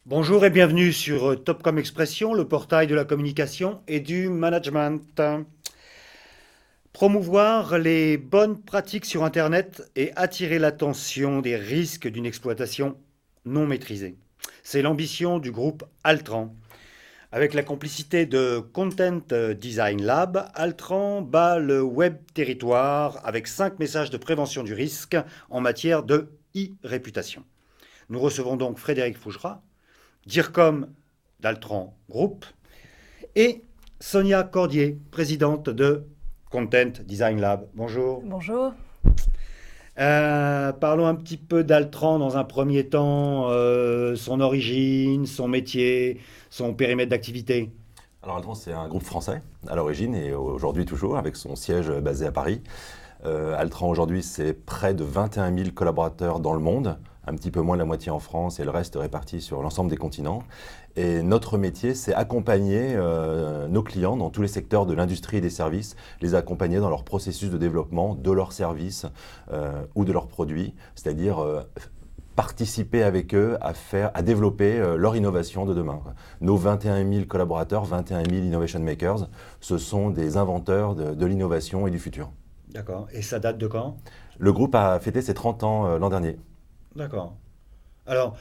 Bonjour et bienvenue sur Topcom Expression, le portail de la communication et du management. Promouvoir les bonnes pratiques sur Internet et attirer l'attention des risques d'une exploitation non maîtrisée. C'est l'ambition du groupe Altran. Avec la complicité de Content Design Lab, Altran bat le web territoire avec 5 messages de prévention du risque en matière de e-réputation. Nous recevons donc Frédéric Fougerat, DIRCOM d'Altran Group, et Sonia Cordier, présidente de Content Design Lab. Bonjour. Bonjour. Parlons un petit peu d'Altran dans un premier temps, son origine, son métier, son périmètre d'activité. Alors Altran, c'est un groupe français à l'origine et aujourd'hui toujours avec son siège basé à Paris. Altran aujourd'hui, c'est près de 21 000 collaborateurs dans le monde, un petit peu moins de la moitié en France et le reste réparti sur l'ensemble des continents. Et notre métier, c'est accompagner nos clients dans tous les secteurs de l'industrie et des services, les accompagner dans leur processus de développement de leurs services ou de leurs produits, c'est-à-dire participer avec eux à développer leur innovation de demain. Nos 21 000 collaborateurs, 21 000 innovation makers, ce sont des inventeurs de l'innovation et du futur. D'accord. Et ça date de quand? Le groupe a fêté ses 30 ans l'an dernier. D'accord. Alors,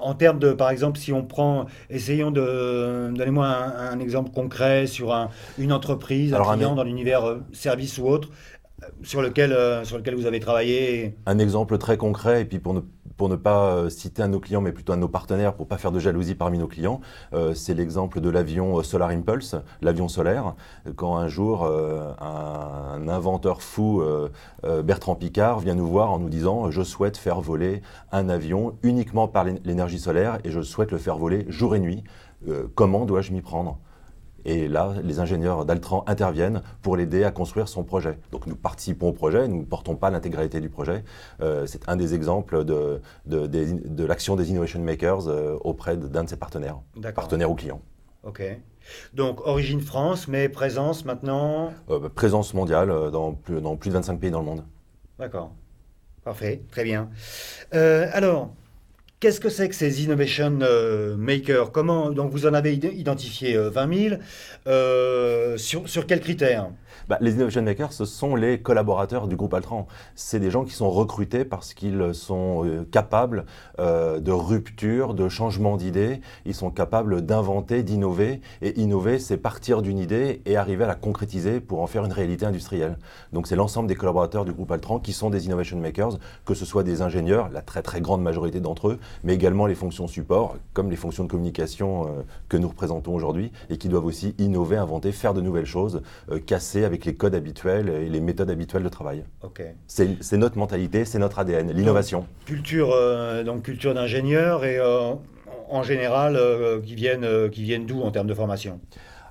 en termes de, par exemple, si on prend, essayons de, donnez-moi un exemple concret sur une entreprise, un Alors client dans l'univers service ou autre, sur lequel vous avez travaillé. un exemple très concret, et puis pour ne pas citer un de nos clients, mais plutôt un de nos partenaires, pour ne pas faire de jalousie parmi nos clients, c'est l'exemple de l'avion Solar Impulse, l'avion solaire. Quand un jour, un inventeur fou, Bertrand Piccard, vient nous voir en nous disant « Je souhaite faire voler un avion uniquement par l'énergie solaire et je souhaite le faire voler jour et nuit. Comment dois-je m'y prendre ?» Et là, les ingénieurs d'Altran interviennent pour l'aider à construire son projet. Donc nous participons au projet, nous ne portons pas l'intégralité du projet. C'est un des exemples de l'action des Innovation Makers auprès d'un de ses partenaires, D'accord. partenaires ou clients. Ok. Donc, origine France, mais présence maintenant. Présence mondiale dans plus de 25 pays dans le monde. D'accord. Parfait. Très bien. Alors, qu'est-ce que c'est que ces Innovation Makers? Comment, donc, vous en avez identifié 20 000. Sur quels critères? Les Innovation Makers, ce sont les collaborateurs du groupe Altran. C'est des gens qui sont recrutés parce qu'ils sont capables de rupture, de changement d'idée. Ils sont capables d'inventer, d'innover. Et innover, c'est partir d'une idée et arriver à la concrétiser pour en faire une réalité industrielle. Donc c'est l'ensemble des collaborateurs du groupe Altran qui sont des Innovation Makers, que ce soit des ingénieurs, la très très grande majorité d'entre eux, mais également les fonctions support, comme les fonctions de communication que nous représentons aujourd'hui, et qui doivent aussi innover, inventer, faire de nouvelles choses, casser avec les codes habituels et les méthodes habituelles de travail. Ok. C'est notre mentalité, c'est notre ADN, l'innovation. Donc culture d'ingénieur et en général qui viennent d'où en termes de formation?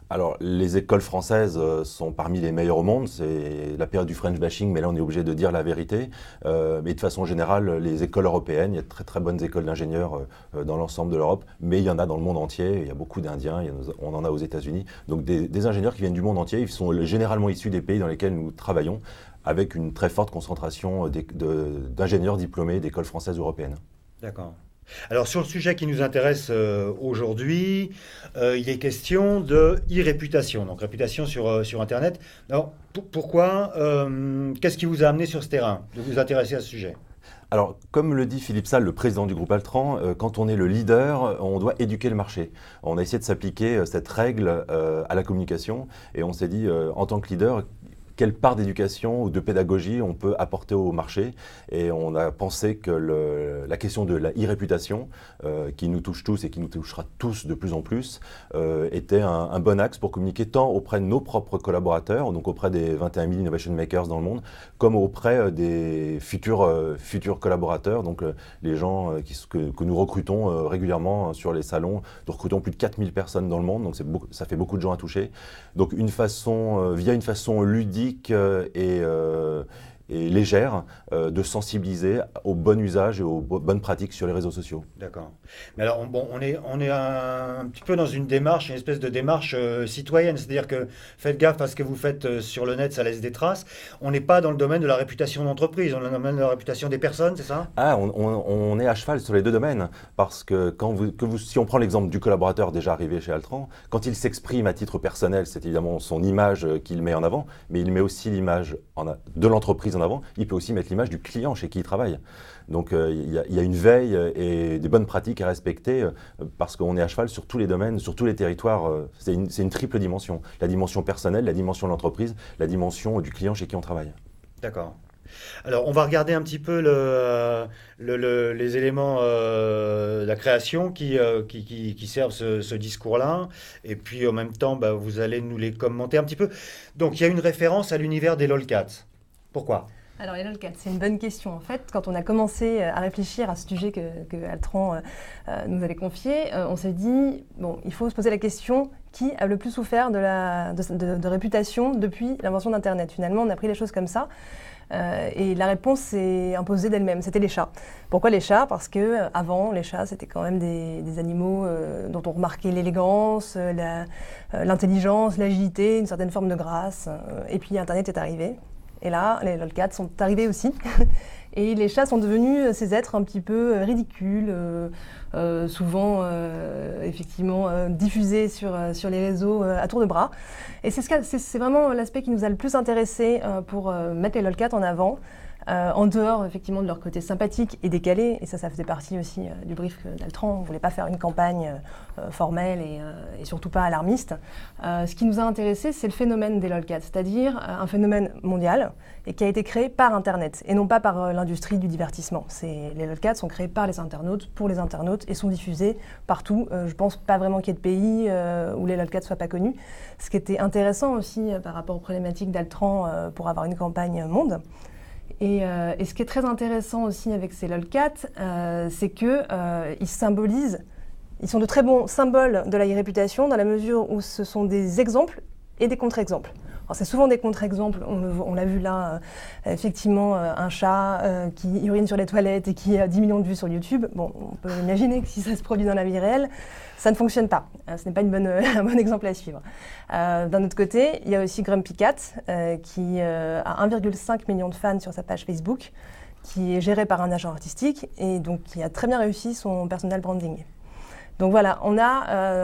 Alors, les écoles françaises sont parmi les meilleures au monde. C'est la période du French bashing, mais là, on est obligé de dire la vérité. Mais de façon générale, les écoles européennes, il y a de très très bonnes écoles d'ingénieurs dans l'ensemble de l'Europe, mais il y en a dans le monde entier. Il y a beaucoup d'Indiens, on en a aux États-Unis. Donc, des ingénieurs qui viennent du monde entier, ils sont généralement issus des pays dans lesquels nous travaillons, avec une très forte concentration d'ingénieurs diplômés d'écoles françaises ou européennes. D'accord. Alors sur le sujet qui nous intéresse aujourd'hui, il est question de e-réputation, donc réputation sur Internet. Alors pourquoi, qu'est-ce qui vous a amené sur ce terrain de vous intéresser à ce sujet? Alors, comme le dit Philippe Salle, le président du groupe Altran, quand on est le leader, on doit éduquer le marché. On a essayé de s'appliquer cette règle à la communication et on s'est dit, en tant que leader, quelle part d'éducation ou de pédagogie on peut apporter au marché. Et on a pensé que la question de la e-réputation, qui nous touche tous et qui nous touchera tous de plus en plus, était un bon axe pour communiquer tant auprès de nos propres collaborateurs, donc auprès des 21 000 Innovation Makers dans le monde, comme auprès des futurs collaborateurs, donc les gens que nous recrutons régulièrement sur les salons. Nous recrutons plus de 4 000 personnes dans le monde, donc ça fait beaucoup de gens à toucher. Donc via une façon ludique et légère de sensibiliser au bon usage et aux bonnes pratiques sur les réseaux sociaux. D'accord. Mais alors, bon, on est un petit peu dans une démarche, une espèce de démarche citoyenne. C'est-à-dire que faites gaffe à ce que vous faites sur le net, ça laisse des traces. On n'est pas dans le domaine de la réputation d'entreprise, on est dans le domaine de la réputation des personnes, c'est ça? Ah, on est à cheval sur les deux domaines, parce que si on prend l'exemple du collaborateur déjà arrivé chez Altran, quand il s'exprime à titre personnel, c'est évidemment son image qu'il met en avant, mais il met aussi l'image de l'entreprise en avant, il peut aussi mettre l'image du client chez qui il travaille. Donc il y a une veille et des bonnes pratiques à respecter, parce qu'on est à cheval sur tous les domaines, sur tous les territoires. C'est une triple dimension, la dimension personnelle, la dimension de l'entreprise, la dimension du client chez qui on travaille. D'accord. Alors, on va regarder un petit peu les éléments de la création qui servent ce discours-là. Et puis, en même temps, bah, vous allez nous les commenter un petit peu. Donc, il y a une référence à l'univers des lolcats. Pourquoi? Alors les lolcats, c'est une bonne question. En fait, quand on a commencé à réfléchir à ce sujet que Altran nous avait confié, on s'est dit, bon, il faut se poser la question, qui a le plus souffert de réputation depuis l'invention d'Internet? Finalement, on a pris les choses comme ça. Et la réponse s'est imposée d'elle-même, c'était les chats. Pourquoi les chats? Parce que avant, les chats, c'était quand même des animaux dont on remarquait l'élégance, l'intelligence, l'agilité, une certaine forme de grâce. Et puis Internet est arrivé. Et là, les lolcats sont arrivés aussi. Et les chats sont devenus ces êtres un petit peu ridicules, souvent effectivement diffusés sur les réseaux à tour de bras. Et c'est vraiment l'aspect qui nous a le plus intéressé pour mettre les lolcats en avant. En dehors effectivement de leur côté sympathique et décalé, et ça faisait partie aussi du brief d'Altran, on ne voulait pas faire une campagne formelle et surtout pas alarmiste. Ce qui nous a intéressé, c'est le phénomène des lolcats, c'est-à-dire un phénomène mondial et qui a été créé par Internet et non pas par l'industrie du divertissement. Les lolcats sont créés par les internautes, pour les internautes et sont diffusés partout. Je ne pense pas vraiment qu'il y ait de pays où les lolcats ne soient pas connus. Ce qui était intéressant aussi par rapport aux problématiques d'Altran pour avoir une campagne monde. Et ce qui est très intéressant aussi avec ces lolcats, c'est qu'ils symbolisent, ils sont de très bons symboles de la réputation dans la mesure où ce sont des exemples et des contre-exemples. Alors c'est souvent des contre-exemples, on l'a vu là, effectivement, un chat qui urine sur les toilettes et qui a 10 millions de vues sur YouTube. Bon, on peut imaginer que si ça se produit dans la vie réelle, ça ne fonctionne pas. Ce n'est pas un bon exemple à suivre. D'un autre côté, il y a aussi Grumpy Cat qui a 1,5 million de fans sur sa page Facebook, qui est géré par un agent artistique et donc qui a très bien réussi son personal branding. Donc voilà, on a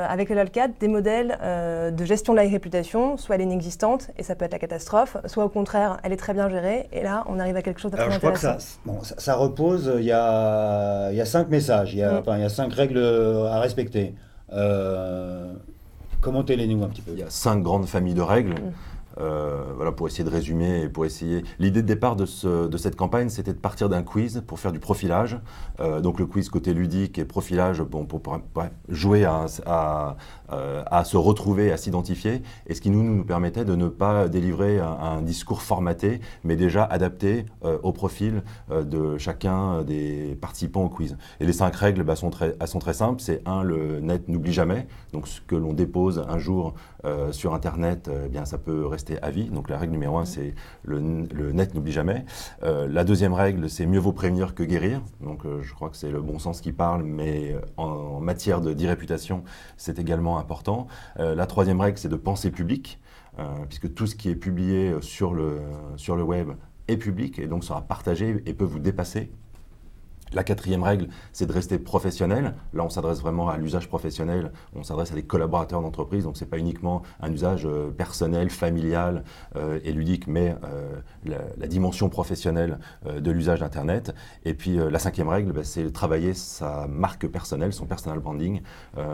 avec les lolcats des modèles de gestion de la réputation, soit elle est inexistante et ça peut être la catastrophe, soit au contraire elle est très bien gérée et là on arrive à quelque chose de très intéressant. Alors je crois que ça repose, il y a 5 messages, il y a 5 règles à respecter. Commentez-les-nous un petit peu. Il y a 5 grandes familles de règles. Voilà, pour essayer de résumer et pour essayer. L'idée de départ de cette campagne, c'était de partir d'un quiz pour faire du profilage. Donc le quiz côté ludique et profilage, bon, pour jouer à se retrouver, à s'identifier. Et ce qui nous permettait de ne pas délivrer un discours formaté, mais déjà adapté au profil de chacun des participants au quiz. Et les 5 règles sont très simples. C'est 1, le net n'oublie jamais. Donc ce que l'on dépose un jour sur Internet, eh bien, ça peut rester à vie. Donc la règle numéro 1, c'est le net n'oublie jamais. La deuxième règle, c'est mieux vaut prévenir que guérir. Donc je crois que c'est le bon sens qui parle, mais en matière d'e-réputation, c'est également important. La troisième règle, c'est de penser public, puisque tout ce qui est publié sur le web est public et donc sera partagé et peut vous dépasser. La quatrième règle, c'est de rester professionnel. Là, on s'adresse vraiment à l'usage professionnel. On s'adresse à des collaborateurs d'entreprise. Donc, ce n'est pas uniquement un usage personnel, familial et ludique, mais la dimension professionnelle de l'usage d'Internet. Et puis, la cinquième règle, c'est travailler sa marque personnelle, son personal branding,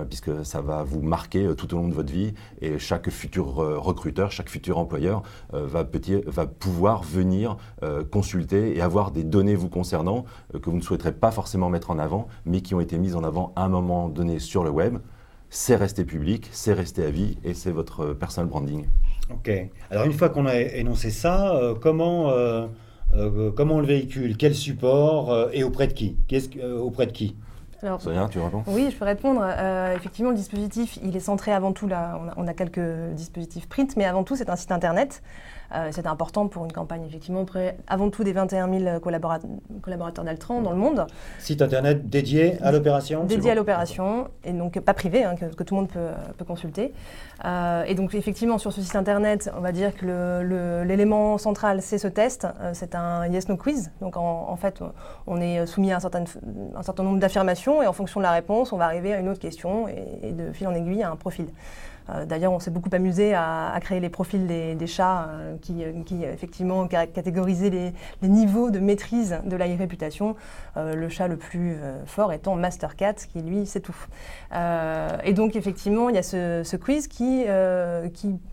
puisque ça va vous marquer tout au long de votre vie. Et chaque futur recruteur, chaque futur employeur va pouvoir venir consulter et avoir des données vous concernant que vous ne souhaiterez pas forcément mettre en avant, mais qui ont été mises en avant à un moment donné sur le web. C'est resté public, c'est resté à vie et c'est votre personal branding. Ok. Alors une fois qu'on a énoncé ça, comment on le véhicule? Quel support et auprès de qui? Auprès de qui? Alors, Sonia, tu réponds? Oui, je peux répondre. Effectivement, le dispositif, il est centré avant tout, là, on a quelques dispositifs print, mais avant tout, c'est un site internet. C'est important pour une campagne, effectivement, auprès avant tout des 21 000 collaborateurs d'Altran dans le monde. Site internet dédié à l'opération? Dédié à l'opération, et donc pas privé, hein, que tout le monde peut consulter. Et donc, effectivement, sur ce site internet, on va dire que l'élément central, c'est ce test. C'est un yes-no quiz. Donc, en fait, on est soumis à un certain nombre d'affirmations, et en fonction de la réponse, on va arriver à une autre question, et de fil en aiguille, à un profil. D'ailleurs, on s'est beaucoup amusé à créer les profils des chats qui effectivement catégorisaient les niveaux de maîtrise de la réputation. Le chat le plus fort étant Master Cat, qui lui sait tout. Et donc effectivement, il y a ce quiz qui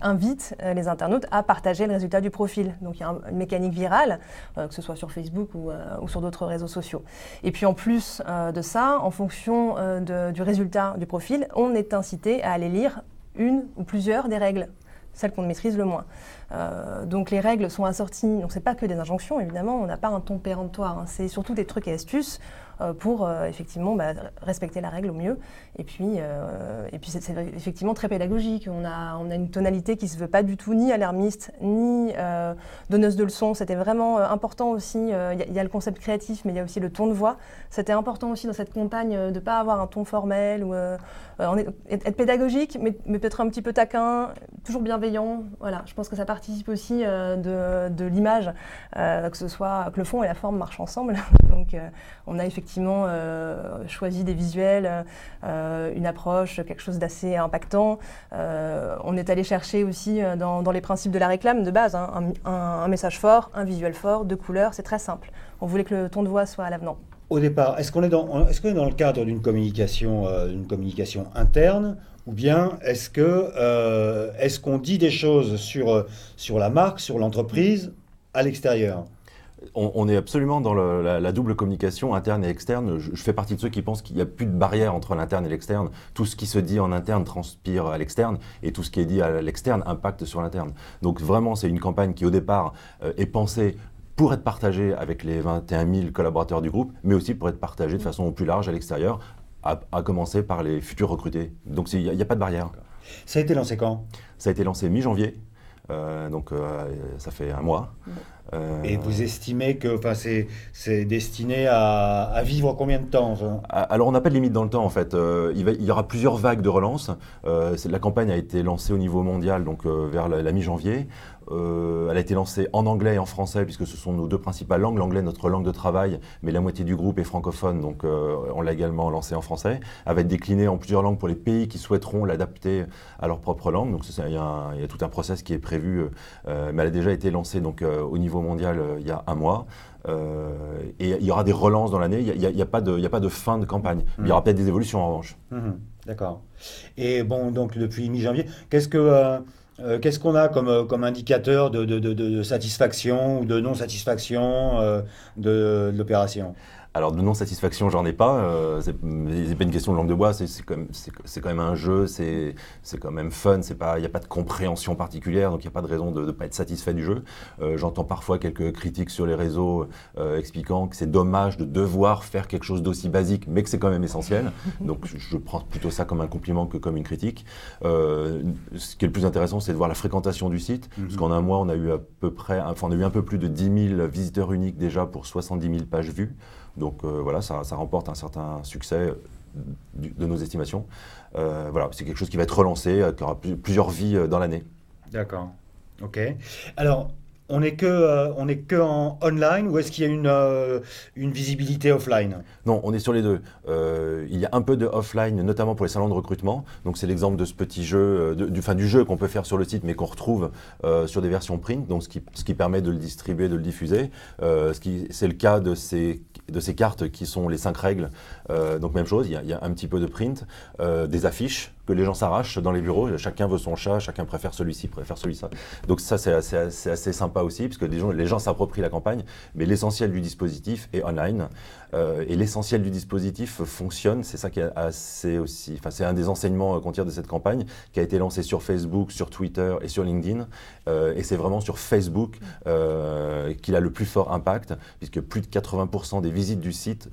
invite les internautes à partager le résultat du profil. Donc il y a une mécanique virale, que ce soit sur Facebook ou sur d'autres réseaux sociaux. Et puis en plus de ça, en fonction du résultat du profil, on est incité à aller lire une ou plusieurs des règles, celles qu'on maîtrise le moins. Donc les règles sont assorties, donc c'est pas que des injonctions évidemment, on n'a pas un ton péremptoire, hein, c'est surtout des trucs et astuces pour effectivement respecter la règle au mieux. Et puis c'est effectivement très pédagogique. On a une tonalité qui se veut pas du tout ni alarmiste ni donneuse de leçons. C'était vraiment important aussi. Il y a le concept créatif, mais il y a aussi le ton de voix. C'était important aussi dans cette campagne de pas avoir un ton formel ou être pédagogique, mais peut-être un petit peu taquin, toujours bienveillant. Voilà, je pense que ça participe aussi de l'image, que le fond et la forme marchent ensemble. Donc on a effectivement choisi des visuels, une approche, quelque chose d'assez impactant. On est allé chercher aussi dans les principes de la réclame de base, hein, un message fort, un visuel fort, de couleurs, c'est très simple. On voulait que le ton de voix soit à l'avenant. Au départ, est-ce qu'on est dans le cadre d'une communication interne, ou bien est-ce qu'on dit des choses sur la marque, sur l'entreprise, à l'extérieur? On est absolument dans la double communication interne et externe. Je fais partie de ceux qui pensent qu'il n'y a plus de barrière entre l'interne et l'externe. Tout ce qui se dit en interne transpire à l'externe, et tout ce qui est dit à l'externe impacte sur l'interne. Donc vraiment, c'est une campagne qui au départ est pensée pour être partagée avec les 21 000 collaborateurs du groupe, mais aussi pour être partagée de façon plus large à l'extérieur, à commencer par les futurs recrutés. Donc il n'y a pas de barrière. Ça a été lancé quand? Ça a été lancé mi-janvier, donc ça fait un mois. Et vous estimez que c'est destiné à vivre combien de temps? Alors on n'a pas de limite dans le temps en fait. Il y aura plusieurs vagues de relance. La campagne a été lancée au niveau mondial, donc vers la mi-janvier. Elle a été lancée en anglais et en français, puisque ce sont nos deux principales langues. L'anglais, notre langue de travail, mais la moitié du groupe est francophone, donc on l'a également lancée en français. Elle va être déclinée en plusieurs langues pour les pays qui souhaiteront l'adapter à leur propre langue. Donc il y a tout un process qui est prévu, mais elle a déjà été lancée donc, au niveau mondial il y a un mois. Et il y aura des relances dans l'année. Il n'y a pas de fin de campagne. Il y aura peut-être des évolutions en revanche. D'accord. Et bon, donc depuis mi-janvier, qu'est-ce qu'on a comme indicateur de satisfaction ou de non-satisfaction de l'opération? Alors de non-satisfaction, j'en ai pas. C'est pas une question de langue de bois. C'est quand même un jeu. C'est quand même fun. Il n'y a pas de compréhension particulière, donc il n'y a pas de raison de ne pas être satisfait du jeu. J'entends parfois quelques critiques sur les réseaux expliquant que c'est dommage de devoir faire quelque chose d'aussi basique, mais que c'est quand même essentiel. Donc je prends plutôt ça comme un compliment que comme une critique. Ce qui est le plus intéressant, c'est de voir la fréquentation du site, parce qu'en un mois, on a eu on a eu un peu plus de 10 000 visiteurs uniques déjà pour 70 000 pages vues. Donc voilà, ça remporte un certain succès de nos estimations. Voilà, c'est quelque chose qui va être relancé, qui aura plusieurs vies dans l'année. D'accord. Ok. Alors, on n'est que en online, ou est-ce qu'il y a une visibilité offline? Non, on est sur les deux. Il y a un peu de offline, notamment pour les salons de recrutement. Donc c'est l'exemple de ce petit jeu, du jeu qu'on peut faire sur le site, mais qu'on retrouve sur des versions print, donc ce qui permet de le distribuer, de le diffuser. C'est le cas de ces cartes qui sont les 5 règles. Donc même chose, il y a un petit peu de print, des affiches que les gens s'arrachent dans les bureaux. Chacun veut son chat, chacun préfère celui-ci, préfère celui-là. Donc ça, c'est assez sympa aussi, parce que les gens s'approprient la campagne, mais l'essentiel du dispositif est online. Et l'essentiel du dispositif fonctionne, c'est ça qui est assez aussi... Enfin, c'est un des enseignements qu'on tire de cette campagne, qui a été lancé sur Facebook, sur Twitter et sur LinkedIn. Et c'est vraiment sur Facebook qu'il a le plus fort impact, puisque plus de 80% des visites du site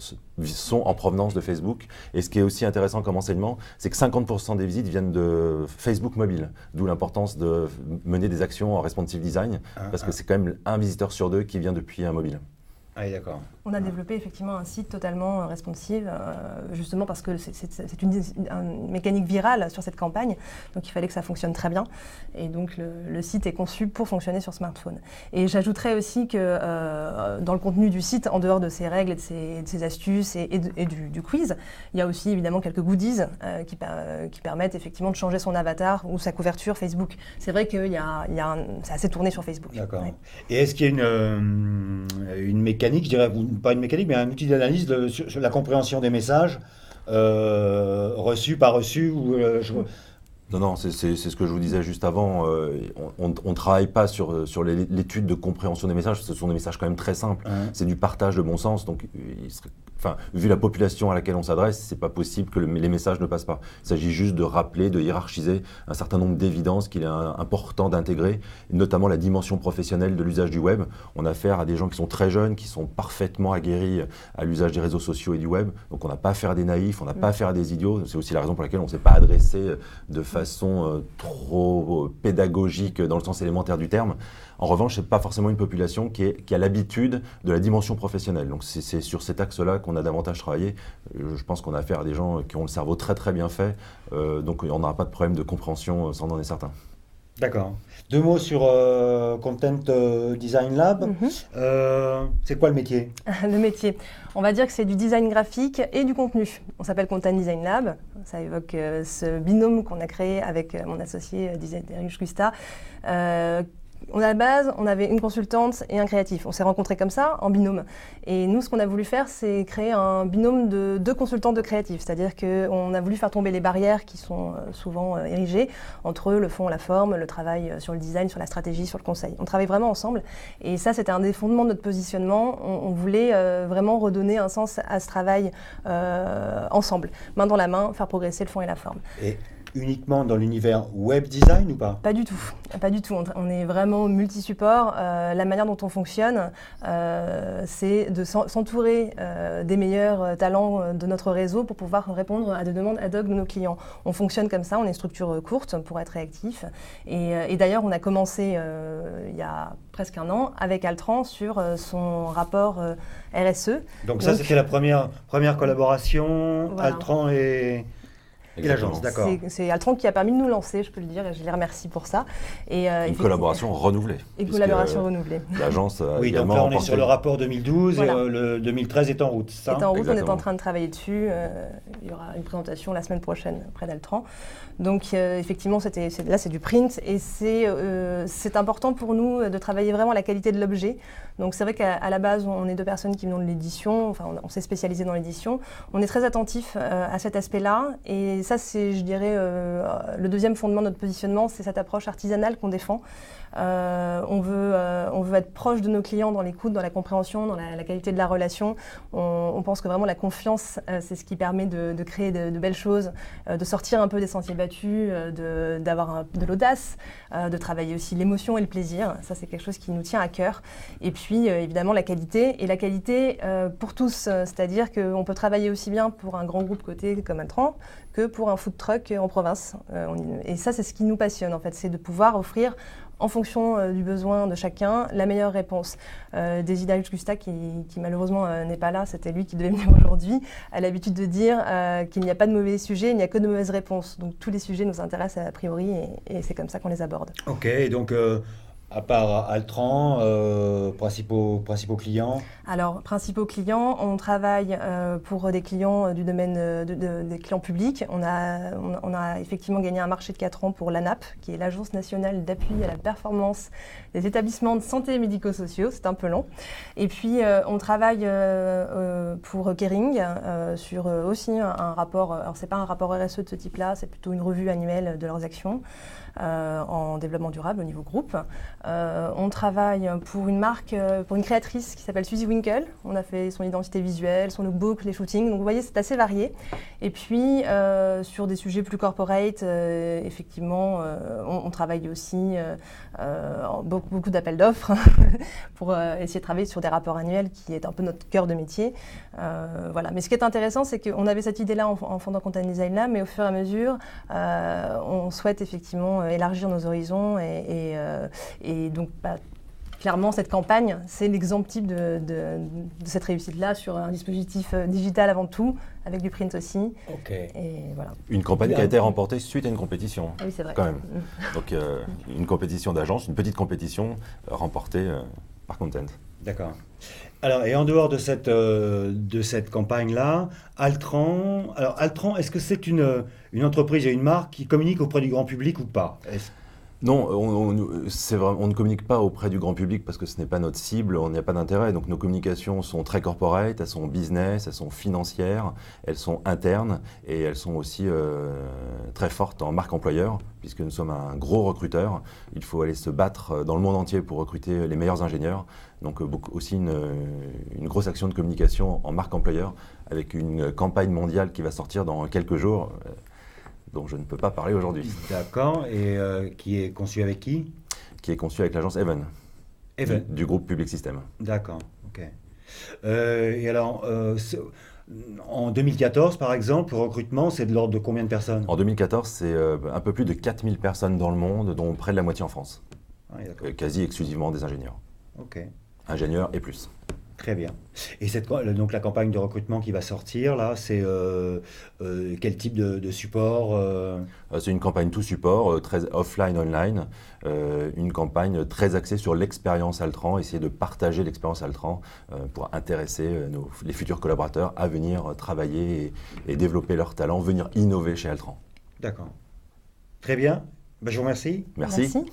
sont en provenance de Facebook. Et ce qui est aussi intéressant comme enseignement, c'est que 50% des visites viennent de Facebook mobile, d'où l'importance de mener des actions en responsive design, parce que c'est quand même un visiteur sur 2 qui vient depuis un mobile. Ah oui, d'accord. On a développé effectivement un site totalement responsive, justement parce que c'est une mécanique virale sur cette campagne, donc il fallait que ça fonctionne très bien. Et donc le site est conçu pour fonctionner sur smartphone. Et j'ajouterais aussi que dans le contenu du site, en dehors de ces règles et de ces astuces et du quiz, il y a aussi évidemment quelques goodies qui permettent effectivement de changer son avatar ou sa couverture Facebook. C'est vrai que c'est assez tourné sur Facebook. D'accord. Ouais. Et est-ce qu'il y a une mécanique, je dirais, pas une mécanique, mais un outil d'analyse sur la compréhension des messages reçus, pas reçus Non, c'est ce que je vous disais juste avant. On ne travaille pas sur l'étude de compréhension des messages. Ce sont des messages quand même très simples. C'est du partage de bon sens. Donc, vu la population à laquelle on s'adresse, c'est pas possible que les messages ne passent pas. Il s'agit juste de rappeler, de hiérarchiser un certain nombre d'évidences qu'il est important d'intégrer, notamment la dimension professionnelle de l'usage du web. On a affaire à des gens qui sont très jeunes, qui sont parfaitement aguerris à l'usage des réseaux sociaux et du web. Donc, on n'a pas affaire à des naïfs, on n'a pas affaire à des idiots. C'est aussi la raison pour laquelle on ne s'est pas adressé de façon trop pédagogique dans le sens élémentaire du terme. En revanche, ce n'est pas forcément une population qui a l'habitude de la dimension professionnelle. Donc c'est sur cet axe-là qu'on a davantage travaillé. Je pense qu'on a affaire à des gens qui ont le cerveau très très bien fait, donc on n'aura pas de problème de compréhension, ça en est certain. D'accord. 2 mots sur Content Design Lab. C'est quoi le métier? Le métier. On va dire que c'est du design graphique et du contenu. On s'appelle Content Design Lab. Ça évoque ce binôme qu'on a créé avec mon associé Darius Gusta. À la base, on avait une consultante et un créatif. On s'est rencontrés comme ça, en binôme. Et nous, ce qu'on a voulu faire, c'est créer un binôme de 2 consultants de créatifs. C'est-à-dire qu'on a voulu faire tomber les barrières qui sont souvent érigées entre le fond, la forme, le travail sur le design, sur la stratégie, sur le conseil. On travaille vraiment ensemble. Et ça, c'était un des fondements de notre positionnement. On voulait vraiment redonner un sens à ce travail ensemble. Main dans la main, faire progresser le fond et la forme. Et uniquement dans l'univers web design ou pas? Pas du tout. Pas du tout. On est vraiment multi-support. La manière dont on fonctionne, c'est de s'entourer des meilleurs talents de notre réseau pour pouvoir répondre à des demandes ad hoc de nos clients. On fonctionne comme ça, on est une structure courte pour être réactif. Et d'ailleurs, on a commencé il y a presque un an avec Altran sur son rapport RSE. Donc ça, c'était la première collaboration, voilà. Altran et l'agence, d'accord. C'est Altran qui a permis de nous lancer, je peux le dire, et je les remercie pour ça. Et, une collaboration renouvelée. Une collaboration renouvelée. L'agence a oui, donc là on est sur le rapport 2012 voilà. Et le 2013 est en route, ça? Est en route, exactement. On est en train de travailler dessus. Il y aura une présentation la semaine prochaine près d'Altran. Donc effectivement, là c'est du print et c'est important pour nous de travailler vraiment la qualité de l'objet. Donc c'est vrai qu'à la base, on est 2 personnes qui venons de l'édition, enfin on s'est spécialisé dans l'édition. On est très attentif à cet aspect-là et ça c'est, je dirais, le deuxième fondement de notre positionnement, c'est cette approche artisanale qu'on défend. On veut être proche de nos clients dans l'écoute, dans la compréhension, dans la qualité de la relation. On pense que vraiment la confiance, c'est ce qui permet de créer de belles choses, de sortir un peu des sentiers battus, d'avoir de l'audace, de travailler aussi l'émotion et le plaisir. Ça, c'est quelque chose qui nous tient à cœur. Et puis, évidemment, la qualité. Et la qualité pour tous, c'est-à-dire qu'on peut travailler aussi bien pour un grand groupe coté comme Altran que pour un food truck en province. Et ça, c'est ce qui nous passionne, en fait, c'est de pouvoir offrir en fonction du besoin de chacun, la meilleure réponse. Darius Gusta, qui malheureusement n'est pas là, c'était lui qui devait venir aujourd'hui, a l'habitude de dire qu'il n'y a pas de mauvais sujets, il n'y a que de mauvaises réponses. Donc tous les sujets nous intéressent a priori et c'est comme ça qu'on les aborde. Ok, donc à part Altran, principaux clients? Alors, principaux clients, on travaille pour des clients du domaine des clients publics. On a effectivement gagné un marché de 4 ans pour l'ANAP, qui est l'Agence nationale d'appui à la performance des établissements de santé et médico-sociaux. C'est un peu long. Et puis, on travaille pour Kering sur aussi un rapport. Alors, ce n'est pas un rapport RSE de ce type-là, c'est plutôt une revue annuelle de leurs actions en développement durable au niveau groupe. On travaille pour une marque, pour une créatrice qui s'appelle Suzy Winkle. On a fait son identité visuelle, son lookbook, les shootings. Donc vous voyez, c'est assez varié. Et puis sur des sujets plus corporate, effectivement, on travaille aussi beaucoup d'appels d'offres pour essayer de travailler sur des rapports annuels qui est un peu notre cœur de métier. Voilà. Mais ce qui est intéressant, c'est qu'on avait cette idée-là en fondant Content Design Lab, mais au fur et à mesure, on souhaite effectivement élargir nos horizons et donc clairement, cette campagne, c'est l'exemple type de cette réussite-là sur un dispositif digital avant tout, avec du print aussi. Ok. Et voilà. Une campagne qui a été remportée suite à une compétition. Ah oui, c'est vrai. Quand même. Donc une compétition d'agence, une petite compétition remportée par Content. D'accord. Alors, et en dehors de cette campagne-là, Altran, est-ce que c'est une entreprise et une marque qui communique auprès du grand public ou pas? Non, on ne communique pas auprès du grand public parce que ce n'est pas notre cible, on n'y a pas d'intérêt. Donc nos communications sont très corporate, elles sont business, elles sont financières, elles sont internes et elles sont aussi très fortes en marque employeur puisque nous sommes un gros recruteur. Il faut aller se battre dans le monde entier pour recruter les meilleurs ingénieurs. Donc aussi une grosse action de communication en marque employeur avec une campagne mondiale qui va sortir dans quelques jours. Dont je ne peux pas parler aujourd'hui. D'accord, et qui est conçu avec qui? Qui est conçu avec l'agence Even, du groupe Public System. D'accord, ok. Et alors, en 2014, par exemple, le recrutement, c'est de l'ordre de combien de personnes? En 2014, c'est un peu plus de 4000 personnes dans le monde, dont près de la moitié en France. Ah, oui, d'accord. Quasi exclusivement des ingénieurs. Ok. Ingénieurs et plus. Très bien. Et donc la campagne de recrutement qui va sortir, là, c'est quel type de support? C'est une campagne tout support, très offline, online. Une campagne très axée sur l'expérience Altran, essayer de partager l'expérience Altran pour intéresser les futurs collaborateurs à venir travailler et développer leurs talents, venir innover chez Altran. D'accord. Très bien. Ben, je vous remercie. Merci. Merci.